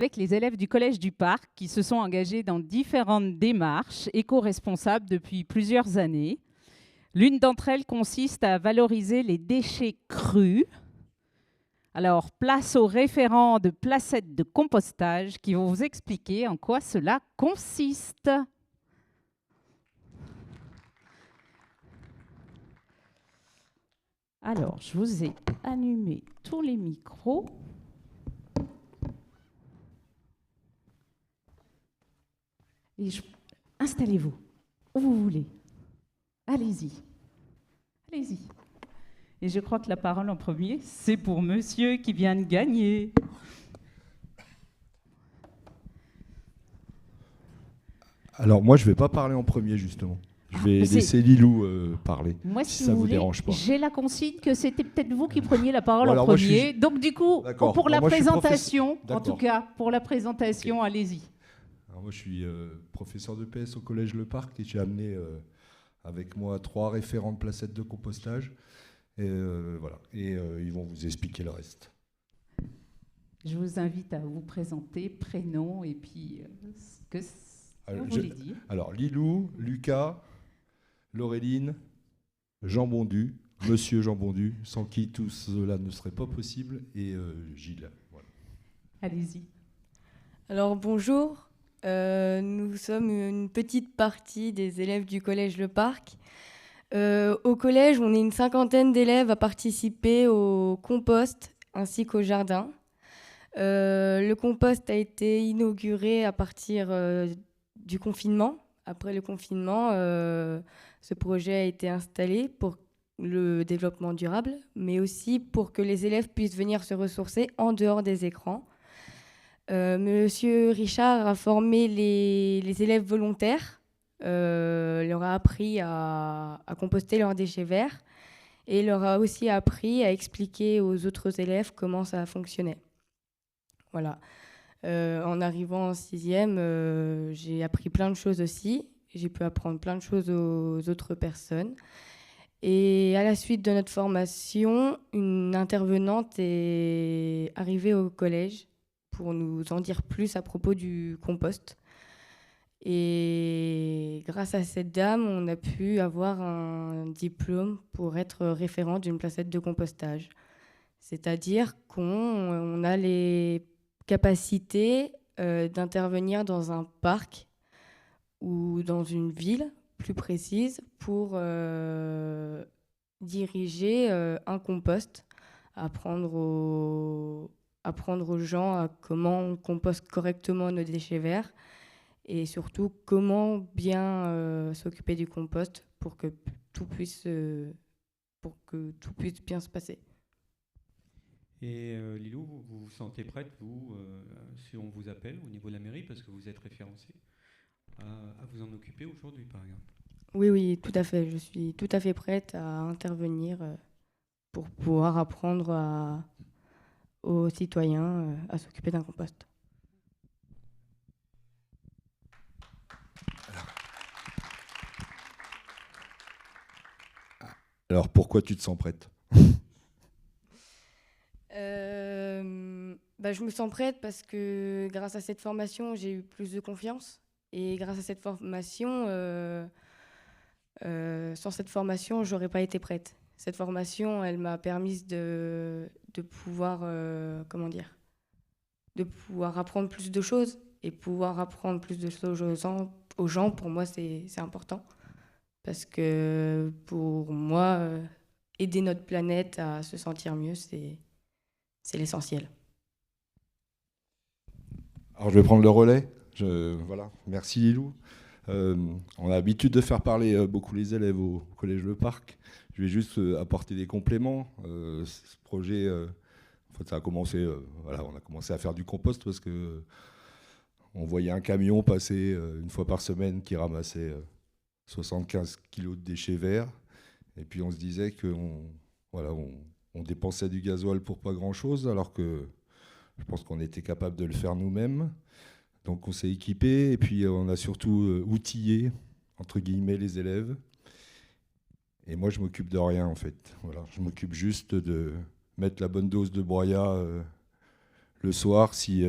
avec les élèves du Collège du Parc qui se sont engagés dans différentes démarches éco-responsables depuis plusieurs années. L'une d'entre elles consiste à valoriser les déchets crus. Alors, place aux référents de placettes de compostage qui vont vous expliquer en quoi cela consiste. Alors, je vous ai allumé tous les micros. Installez-vous où vous voulez. Allez-y. Allez-y. Et je crois que la parole en premier, c'est pour monsieur qui vient de gagner. Alors moi, je ne vais pas parler en premier, justement. Je vais laisser Lilou parler, moi, si ça ne vous dérange pas. J'ai la consigne que c'était peut-être vous qui preniez la parole en premier. Donc du coup, pour la présentation, en tout cas, pour la présentation, allez-y. Alors moi, je suis professeur de PS au Collège Le Parc et j'ai amené avec moi 3 référents de placettes de compostage. Et voilà. Et ils vont vous expliquer le reste. Je vous invite à vous présenter, prénom et puis ce que vous voulez dire. Alors, Lilou, Lucas, Laureline, Jean Bondu, Monsieur Jean Bondu, sans qui tout cela ne serait pas possible, et Gilles. Voilà. Allez-y. Alors, bonjour. Nous sommes une petite partie des élèves du Collège Le Parc. Au collège, on est une 50aine d'élèves à participer au compost ainsi qu'au jardin. Le compost a été inauguré à partir du confinement. Après le confinement, ce projet a été installé pour le développement durable, mais aussi pour que les élèves puissent venir se ressourcer en dehors des écrans. Monsieur Richard a formé les élèves volontaires, leur a appris à composter leurs déchets verts et leur a aussi appris à expliquer aux autres élèves comment ça fonctionnait. Voilà. En arrivant en 6e, j'ai appris plein de choses aussi. J'ai pu apprendre plein de choses aux autres personnes. Et à la suite de notre formation, une intervenante est arrivée au collège pour nous en dire plus à propos du compost. Et grâce à cette dame, on a pu avoir un diplôme pour être référent d'une placette de compostage. C'est-à-dire qu'on a les capacités d'intervenir dans un parc ou dans une ville plus précise pour diriger un compost, apprendre aux gens à comment on composte correctement nos déchets verts et surtout comment bien s'occuper du compost pour que tout puisse bien se passer. Et Lilou, vous vous sentez prête, vous, si on vous appelle au niveau de la mairie, parce que vous êtes référencée, à vous en occuper aujourd'hui, par exemple? Oui, tout à fait. Je suis tout à fait prête à intervenir pour pouvoir apprendre aux citoyens à s'occuper d'un compost. Alors, pourquoi tu te sens prête ? Je me sens prête parce que grâce à cette formation, j'ai eu plus de confiance. Et grâce à cette formation, sans cette formation, j'aurais pas été prête. Cette formation, elle m'a permis de pouvoir, de pouvoir apprendre plus de choses. Et pouvoir apprendre plus de choses aux gens, pour moi, c'est important. Parce que pour moi, aider notre planète à se sentir mieux, c'est l'essentiel. Alors, je vais prendre le relais. Voilà. Merci Lilou. On a l'habitude de faire parler beaucoup les élèves au Collège Le Parc. Je vais juste apporter des compléments. Ce projet, en fait, ça a commencé, on a commencé à faire du compost parce que on voyait un camion passer une fois par semaine qui ramassait 75 kilos de déchets verts. Et puis on se disait qu'on dépensait du gasoil pour pas grand-chose, alors que je pense qu'on était capable de le faire nous-mêmes. Donc on s'est équipé et puis on a surtout outillé, entre guillemets, les élèves. Et moi, je m'occupe de rien, en fait. Voilà, je m'occupe juste de mettre la bonne dose de broyat le soir si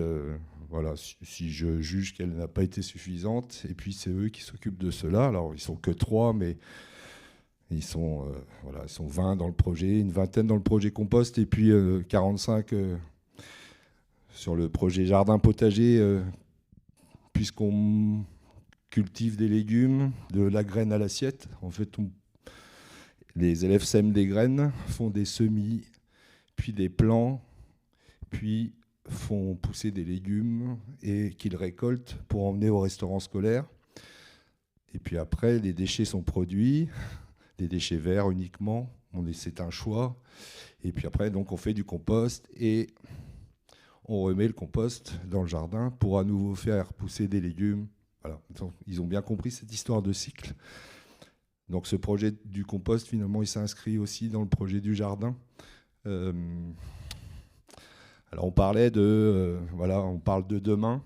voilà, si je juge qu'elle n'a pas été suffisante, et puis c'est eux qui s'occupent de cela. Alors, ils sont que 3, mais ils sont 20 dans le projet, une vingtaine dans le projet compost, et puis 45 sur le projet jardin potager, puisqu'on cultive des légumes, de la graine à l'assiette. En fait, les élèves sèment des graines, font des semis, puis des plants, puis font pousser des légumes et qu'ils récoltent pour emmener au restaurant scolaire. Et puis après, les déchets sont produits, des déchets verts uniquement. C'est un choix. Et puis après, donc, on fait du compost et on remet le compost dans le jardin pour à nouveau faire pousser des légumes. Voilà. Donc, ils ont bien compris cette histoire de cycle. Donc ce projet du compost, finalement, il s'inscrit aussi dans le projet du jardin. Alors on parlait on parle de demain.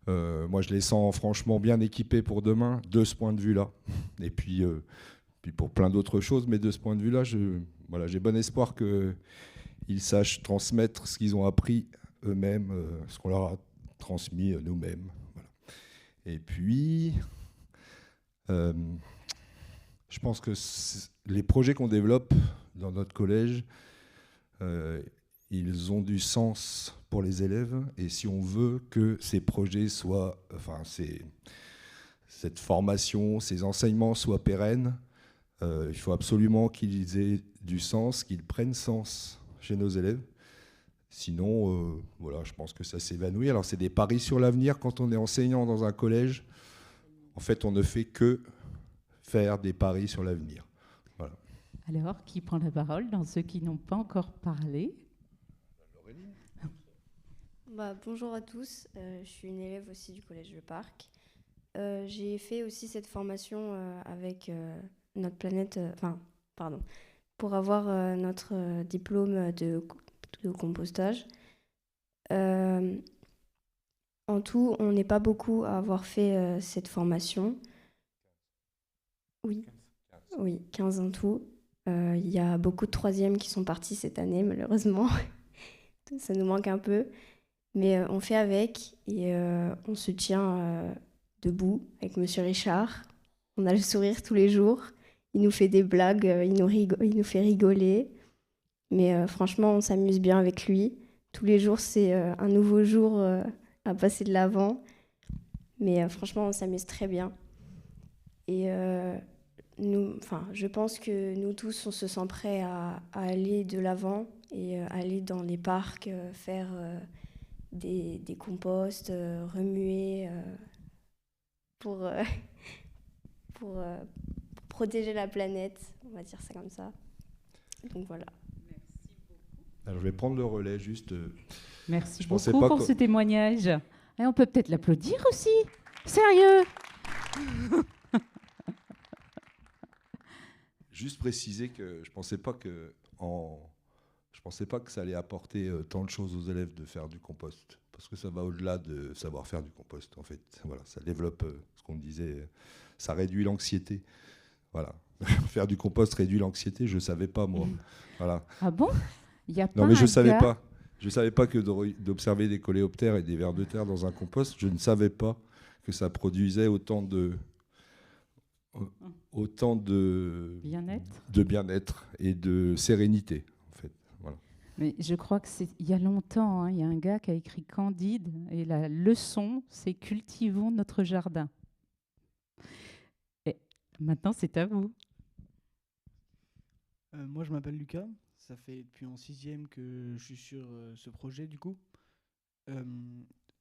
Moi, je les sens franchement bien équipés pour demain, de ce point de vue-là. Et puis pour plein d'autres choses, mais de ce point de vue-là, j'ai bon espoir qu'ils sachent transmettre ce qu'ils ont appris eux-mêmes, ce qu'on leur a transmis nous-mêmes. Voilà. Et puis, je pense que les projets qu'on développe dans notre collège, ils ont du sens pour les élèves. Et si on veut que ces projets cette formation, ces enseignements soient pérennes, il faut absolument qu'ils aient du sens, qu'ils prennent sens chez nos élèves. Sinon, je pense que ça s'évanouit. Alors, c'est des paris sur l'avenir. Quand on est enseignant dans un collège, en fait, on ne fait que faire des paris sur l'avenir. Voilà. Alors, qui prend la parole dans ceux qui n'ont pas encore parlé? Bonjour à tous, je suis une élève aussi du Collège Le Parc. J'ai fait aussi cette formation avec notre planète, pour avoir notre diplôme de compostage. En tout, on n'est pas beaucoup à avoir fait cette formation. Oui, 15 en tout. Il y a beaucoup de troisièmes qui sont partis cette année, malheureusement. Ça nous manque un peu. Mais on fait avec et on se tient debout avec Monsieur Richard. On a le sourire tous les jours. Il nous fait des blagues, il nous fait rigoler. Mais franchement, on s'amuse bien avec lui. Tous les jours, c'est un nouveau jour à passer de l'avant. Mais franchement, on s'amuse très bien. Et je pense que nous tous, on se sent prêts à aller de l'avant et aller dans les parcs, faire des composts, remuer pour protéger la planète, on va dire ça comme ça. Donc voilà. Alors, je vais prendre le relais juste. Merci beaucoup pour ce témoignage. Et on peut peut-être l'applaudir aussi. Sérieux. Juste préciser que je pensais pas que ça allait apporter tant de choses aux élèves de faire du compost, parce que ça va au-delà de savoir faire du compost. En fait, voilà, ça développe ce qu'on disait, ça réduit l'anxiété. Voilà, faire du compost réduit l'anxiété. Je savais pas moi. Voilà. Ah bon? Il y a pas non mais je savais gars... pas. Je savais pas que d'observer des coléoptères et des vers de terre dans un compost, je ne savais pas que ça produisait autant de bien-être et de sérénité, en fait. Voilà. Mais je crois que il y a longtemps, il y a un gars qui a écrit Candide, et la leçon, c'est cultivons notre jardin. Et maintenant, c'est à vous. Moi, je m'appelle Lucas. Ça fait depuis en 6e que je suis sur ce projet, du coup.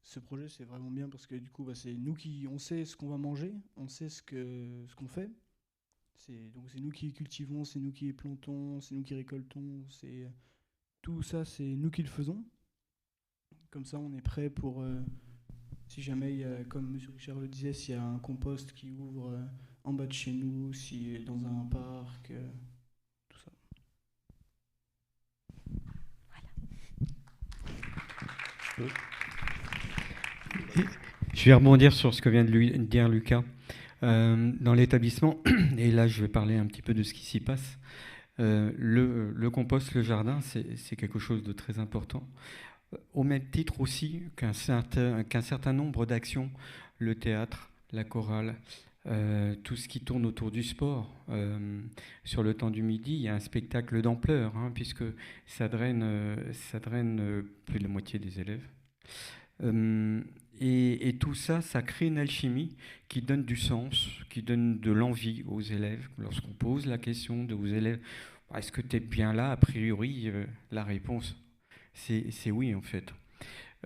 Ce projet, c'est vraiment bien parce que du coup, c'est nous on sait ce qu'on va manger, on sait ce qu'on fait. Donc c'est nous qui cultivons, c'est nous qui plantons, c'est nous qui récoltons. Tout ça, c'est nous qui le faisons. Comme ça, on est prêt pour si jamais, comme M. Richard le disait, s'il y a un compost qui ouvre en bas de chez nous, si dans un parc, tout ça. Voilà. Je vais rebondir sur ce que vient de dire Lucas. Dans l'établissement, et là je vais parler un petit peu de ce qui s'y passe, le compost, le jardin, c'est quelque chose de très important. Au même titre aussi qu'un certain nombre d'actions, le théâtre, la chorale, tout ce qui tourne autour du sport. Sur le temps du midi, il y a un spectacle d'ampleur, hein, puisque ça draine plus de la moitié des élèves. Et tout ça, ça crée une alchimie qui donne du sens, qui donne de l'envie aux élèves. Lorsqu'on pose la question aux élèves, est-ce que tu es bien là? A priori, la réponse, c'est oui, en fait.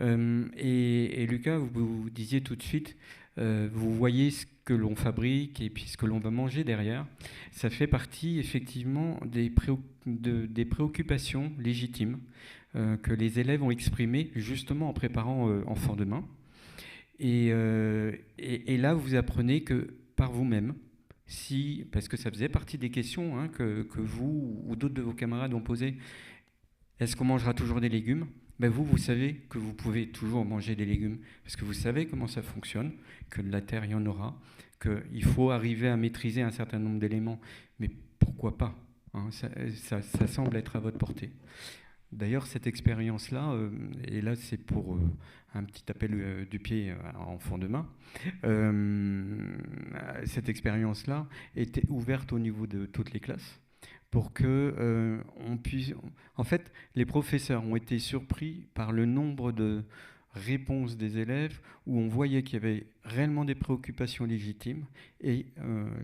Et Lucas, vous disiez tout de suite, vous voyez ce que l'on fabrique et puis ce que l'on va manger derrière. Ça fait partie, effectivement, des préoccupations légitimes que les élèves ont exprimées justement en préparant Enfants demain. Et là, vous apprenez que par vous-même, parce que ça faisait partie des questions, hein, que vous ou d'autres de vos camarades ont posées, est-ce qu'on mangera toujours des légumes? Ben vous savez que vous pouvez toujours manger des légumes, parce que vous savez comment ça fonctionne, que de la terre, il y en aura, qu'il faut arriver à maîtriser un certain nombre d'éléments, mais pourquoi pas, hein, ça semble être à votre portée. D'ailleurs, cette expérience-là, et là c'est pour un petit appel du pied à Enfants demain, cette expérience-là était ouverte au niveau de toutes les classes pour que on puisse... En fait, les professeurs ont été surpris par le nombre de réponses des élèves où on voyait qu'il y avait réellement des préoccupations légitimes et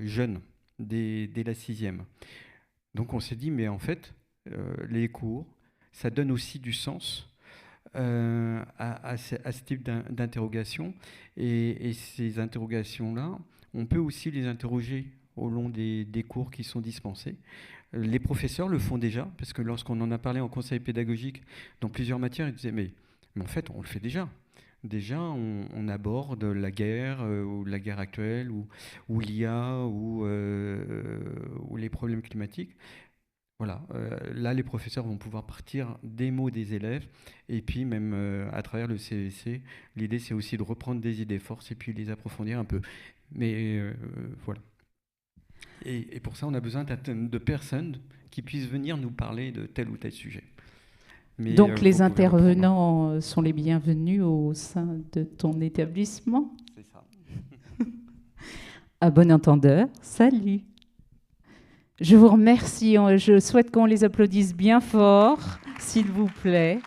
jeunes, dès la 6e. Donc on s'est dit, mais en fait, les cours, ça donne aussi du sens à ce type d'interrogation. Et ces interrogations-là, on peut aussi les interroger au long des cours qui sont dispensés. Les professeurs le font déjà, parce que lorsqu'on en a parlé en conseil pédagogique dans plusieurs matières, ils disaient mais en fait, on le fait déjà. Déjà, on aborde la guerre, ou la guerre actuelle, ou l'IA, ou les problèmes climatiques. Voilà, là, les professeurs vont pouvoir partir des mots des élèves, et puis même à travers le CEC, l'idée, c'est aussi de reprendre des idées forces et puis les approfondir un peu. Mais voilà. Et pour ça, on a besoin de personnes qui puissent venir nous parler de tel ou tel sujet. Mais, donc les intervenants sont les bienvenus au sein de ton établissement. C'est ça. À bon entendeur, salut. Je vous remercie. Je souhaite qu'on les applaudisse bien fort, s'il vous plaît.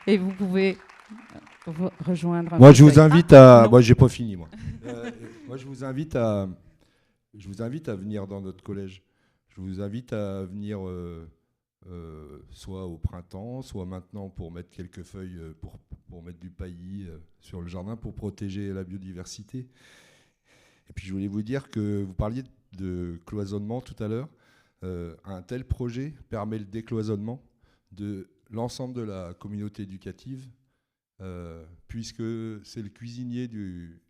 Et vous pouvez rejoindre. Moi, je vous invite à. Moi, j'ai pas fini, moi. Moi, je vous invite à venir dans notre collège. Je vous invite à venir soit au printemps, soit maintenant pour mettre quelques feuilles, pour mettre du paillis sur le jardin pour protéger la biodiversité. Et puis je voulais vous dire que vous parliez de cloisonnement tout à l'heure. Un tel projet permet le décloisonnement de l'ensemble de la communauté éducative, puisque c'est le cuisinier du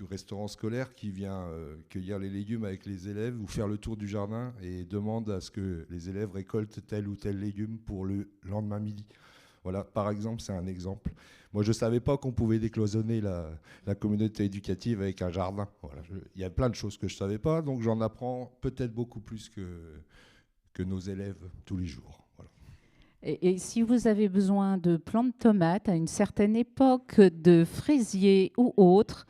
restaurant scolaire qui vient cueillir les légumes avec les élèves ou faire le tour du jardin et demande à ce que les élèves récoltent tel ou tel légume pour le lendemain midi. Voilà, par exemple, c'est un exemple. Moi, je ne savais pas qu'on pouvait décloisonner la communauté éducative avec un jardin. Voilà, il y a plein de choses que je ne savais pas, donc j'en apprends peut-être beaucoup plus que nos élèves tous les jours. Voilà. Et si vous avez besoin de plants de tomates à une certaine époque, de fraisiers ou autres,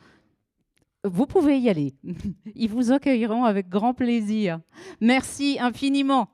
vous pouvez y aller. Ils vous accueilleront avec grand plaisir. Merci infiniment.